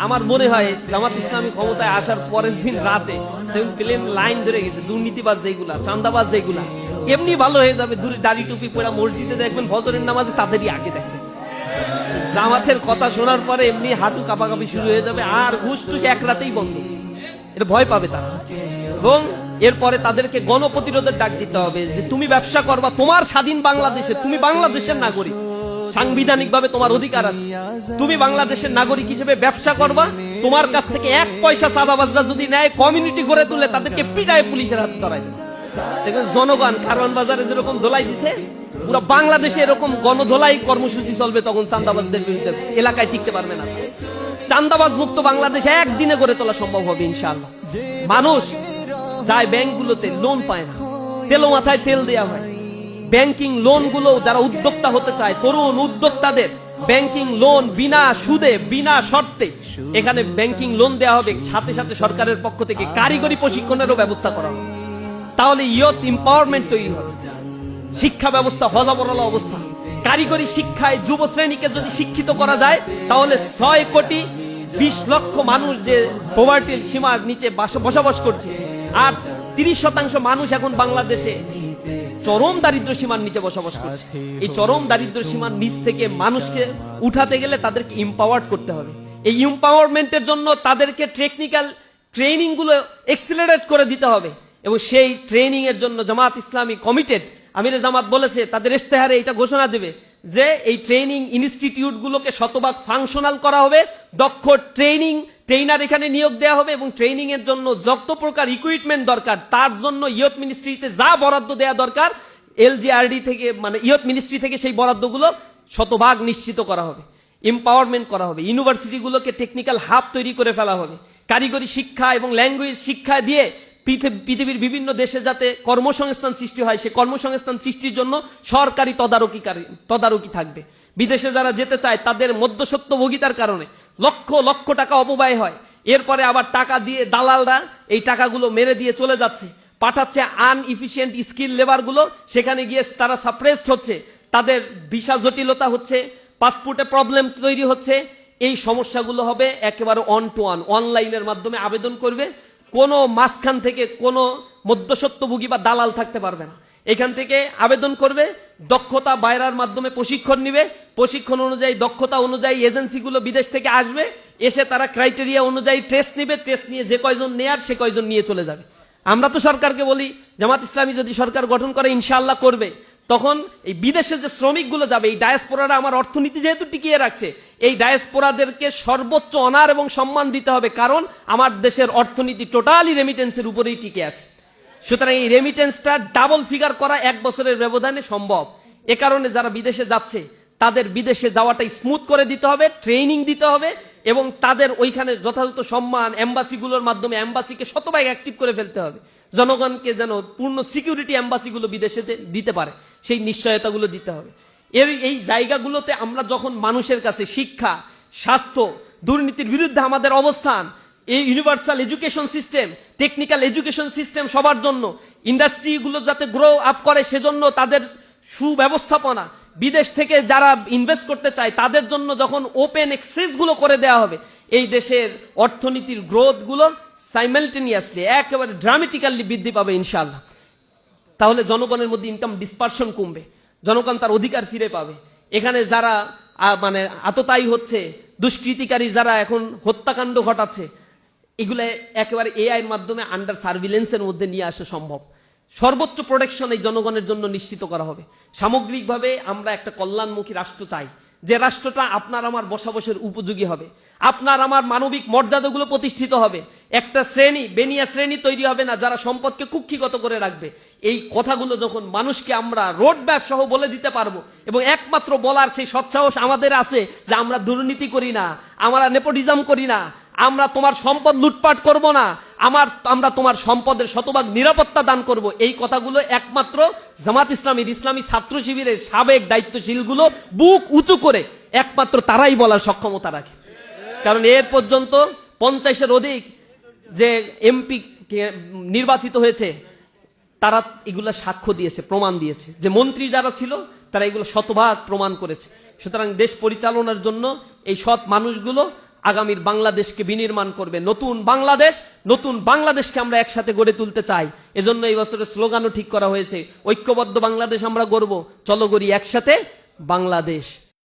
আমার মনে হয় জামাত ইসলামী ক্ষমতায় আসার পরের দিন রাতে প্লেন লাইন ধরে গেছে, দুর্নীতিবাজ যেগুলা, চাঁদাবাজ যেগুলা, এমনি ভালো হয়ে যাবে। দাড়ি টুপি পরে মসজিদে দেখবেন ফজরের নামাজে তাদেরই আগে দেখবেন। জামাতের কথা শোনার পরে এমনি হাঁটু কাঁপাকাঁপি শুরু হয়ে যাবে, আর ঘুষ টুস এক রাতেই বন্ধ। এটা ভয় পাবে তারা। এবং এরপরে তাদেরকে গণপ্রতিরোধের ডাক দিতে হবে যে তুমি ব্যবসা করবা তোমার স্বাধীন বাংলাদেশে, তুমি বাংলাদেশের নাগরিক, সাংবিধানিক ভাবে তোমার অধিকার আছে, তুমি বাংলাদেশের নাগরিক হিসেবে ব্যবসা করবা। তোমার কাছ থেকে 1 পয়সা চাঁদাবাজরা যদি নেয়, কমিউনিটি গড়ে তুলে তাদেরকে পিটায় পুলিশের হাতে ধরায় দেবে। দেখবেন জনগণ কারওয়ান বাজারে যেরকম দোলাই দিছে, পুরো বাংলাদেশে এরকম গণধোলাই কর্মসূচি চলবে, তখন চাঁদাবাজদের বিরুদ্ধে এলাকায় টিকতে পারবে না। চাঁদাবাজ মুক্ত বাংলাদেশ একদিনে গড়ে তোলা সম্ভব হবে ইনশাআল্লাহ। মানুষ যায় ব্যাংকগুলোতে, লোন পায় না, তেলো মাথায় তেল দেওয়া হয়। ব্যাংকিং লোন গুলো যারা উদ্যোক্তা হতে চায়, তরুণ উদ্যোক্তাদের ব্যাংকিং লোন বিনা সুদে বিনা শর্তে এখানে ব্যাংকিং লোন দেওয়া হবে। সাথে সাথে সরকারের পক্ষ থেকে কারিগরি প্রশিক্ষণেরও ব্যবস্থা করা হবে। তাহলে ইয়ুথ এম্পাওয়ারমেন্ট তৈরি হবে। শিক্ষা ব্যবস্থা হজাবরলা অবস্থা, কারিগরি শিক্ষায় যুব শ্রেণীকে যদি শিক্ষিত করা যায়, তাহলে 6,20,00,000 মানুষ যে পভার্টির সীমার নিচে বসবাস করছে, আর 30% মানুষ এখন বাংলাদেশে চরম দারিদ্র সীমার নিচে বসবাস করছে। এই চরম দারিদ্র সীমার নিচ থেকে মানুষকে উঠাতে গেলে তাদেরকে এম্পাওয়ার্ড করতে হবে। এই এম্পাওয়ারমেন্টের জন্য তাদেরকে টেকনিক্যাল ট্রেনিং গুলো এক্সিলারেট করে দিতে হবে, এবং সেই ট্রেনিং এর জন্য জামাত ইসলামী কমিটেড। আমিরে জামাত বলেছে তাদের ইশতেহারে এটা ঘোষণা দেবে যে এই ট্রেনিং ইনস্টিটিউট গুলোকে শতভাগ ফাংশনাল করা হবে, দক্ষ ট্রেনার এখানে নিয়োগ দেওয়া হবে, এবং ট্রেনিং এর জন্য যত প্রকার ইকুইপমেন্ট দরকার তার জন্য ইয়ুথ মিনিস্ট্রিতে যা বরাদ্দ দেওয়া দরকার, এলজিআরডি থেকে মানে ইয়ুথ মিনিস্ট্রি থেকে সেই বরাদ্দগুলো শতভাগ নিশ্চিত করা হবে, এম্পাওয়ারমেন্ট করা হবে। ইউনিভার্সিটিগুলোকে টেকনিক্যাল হাব তৈরি করে ফেলা হবে। কারিগরি শিক্ষা এবং ল্যাঙ্গুয়েজ শিক্ষা দিয়ে পৃথিবীর বিভিন্ন দেশে যাতে কর্মসংস্থান সৃষ্টি হয়, সে কর্মসংস্থান সৃষ্টির জন্য সরকারি তদারকি থাকবে। বিদেশে যারা যেতে চায় তাদের মধ্যস্বত্বভোগিতার কারণে লক্ষ লক্ষ টাকা অপব্যয় হয়। এরপরে আবার টাকা দিয়ে দালালরা এই টাকাগুলো মেরে দিয়ে চলে যাচ্ছে, পাঠাচ্ছে আনইফিশিয়েন্ট স্কিল লেবার গুলো, সেখানে গিয়ে তারা সাপ্রেসড হচ্ছে, তাদের ভিসা জটিলতা হচ্ছে, পাসপোর্টে প্রবলেম তৈরি হচ্ছে। এই সমস্যাগুলো হবে একেবারে অন টু ওয়ান, অনলাইনের মাধ্যমে আবেদন করবে, কোনো মাঝখান থেকে কোনো মধ্যস্বত্বভোগী বা দালাল থাকতে পারবে না। এখান থেকে আবেদন করবে, দক্ষতা বাইরার মাধ্যমে প্রশিক্ষণ নিবে, প্রশিক্ষণ অনুযায়ী দক্ষতা অনুযায়ী এজেন্সিগুলো বিদেশ থেকে আসবে, এসে তারা ক্রাইটেরিয়া অনুযায়ী টেস্ট নিবে, টেস্ট নিয়ে যে কয়জন নেয়ার সে কয়জন নিয়ে চলে যাবে। আমরা তো সরকারকে বলি, জামাত ইসলামী যদি সরকার গঠন করে ইনশাআল্লাহ করবে, তখন এই বিদেশে যে শ্রমিকগুলো যাবে, এই ডায়াসপোরারা আমার অর্থনীতি যেহেতু টিকিয়ে রাখছে, এই ডায়াসপোরাদেরকে সর্বোচ্চ অনার এবং সম্মান দিতে হবে, কারণ আমার দেশের অর্থনীতি টোটালি রেমিটেন্সের উপরেই টিকে আছে। সুতরাং এই রেমিটেন্সটা ডাবল ফিগার করা 1 বছরের ব্যবধানে সম্ভব। এ কারণে যারা বিদেশে যাচ্ছে তাদের বিদেশে যাওয়াটা স্মুথ করে দিতে হবে, ট্রেনিং দিতে হবে, এবং তাদের ওইখানে যথাযথ সম্মান এম্বাসিগুলোর মাধ্যমে এম্বাসিকে শতভাগ অ্যাক্টিভ করে ফেলতে হবে। জনগণকে যেন পূর্ণ সিকিউরিটি এম্বাসিগুলো বিদেশে দিতে পারে, সেই নিশ্চয়তাগুলো দিতে হবে। এই জায়গাগুলোতে আমরা যখন মানুষের কাছে শিক্ষা, স্বাস্থ্য, দুর্নীতির বিরুদ্ধে আমাদের অবস্থান, এই universal education system, technical education system সবার জন্য, ইন্ডাস্ট্রিগুলো যাতে গ্রো আপ করে সেজন্য তাদের সুব্যবস্থাপনা, বিদেশ থেকে যারা ইনভেস্ট করতে চায় তাদের জন্য যখন ওপেন অ্যাক্সেস গুলো করে দেওয়া হবে, এই দেশের অর্থনীতির গ্রোথ গুলো সাইমালটেনিয়াসলি একেবারে ড্রামেটিক্যালি বৃদ্ধি পাবে ইনশাআল্লাহ। তাহলে জনগণের মধ্যে ইনকাম ডিসপারশন কমবে, জনগণ তার অধিকার ফিরে পাবে। এখানে যারা মানে আততায়ী হচ্ছে, দুষ্কৃতিকারী যারা এখন হত্যাকাণ্ড ঘটাচ্ছে, এগুলো একেবারে এআই এর মাধ্যমে আন্ডার সার্ভিলেন্সের মধ্যে নিয়ে আসা সম্ভব। সর্বোচ্চ প্রোটেকশন এই জনগণের জন্য নিশ্চিত করা হবে। সামগ্রিকভাবে আমরা একটা কল্যাণমুখী রাষ্ট্র চাই, যে রাষ্ট্রটা আপনার আমার বসবাসের উপযোগী হবে, আপনার আমার মানবিক মর্যাদাগুলো প্রতিষ্ঠিত হবে, একটা শ্রেণী বেনিয়া শ্রেণী তৈরি হবে না যারা সম্পদকে কুক্ষিগত করে রাখবে। এই কথাগুলো যখন মানুষকে আমরা রোড ম্যাপ সহ বলে দিতে পারবো, এবং একমাত্র বলার সেই সৎসাহস আমাদের আছে যে আমরা দুর্নীতি করি না, আমরা নেপোটিজম করি না, আমরা তোমার সম্পদ লুটপাট করব না, আমরা তোমার সম্পদের শতভাগ নিরাপত্তা দান করব, এই কথাগুলো একমাত্র জামাত ইসলামী ছাত্র শিবিরের সাবেক দায়িত্বশীলগুলো বুক উঁচু করে একমাত্র তারাই বলার সক্ষমতা রাখে। কারণ এর পর্যন্ত 50-এর অধিক যে এমপি নির্বাচিত হয়েছে, তারা এগুলা সাক্ষ্য দিয়েছে, প্রমাণ দিয়েছে, যে মন্ত্রী যারা ছিল তারা এগুলো শতভাগ প্রমাণ করেছে। সুতরাং দেশ পরিচালনার জন্য এই সৎ মানুষগুলো আগামীর বাংলাদেশকে বিনির্মাণ করবে। নতুন বাংলাদেশকে আমরা একসাথে গড়ে তুলতে চাই। এজন্য এই বছরের স্লোগানও ঠিক করা হয়েছে, ঐক্যবদ্ধ বাংলাদেশ আমরা গড়ব, চলো গড়ি একসাথে বাংলাদেশ।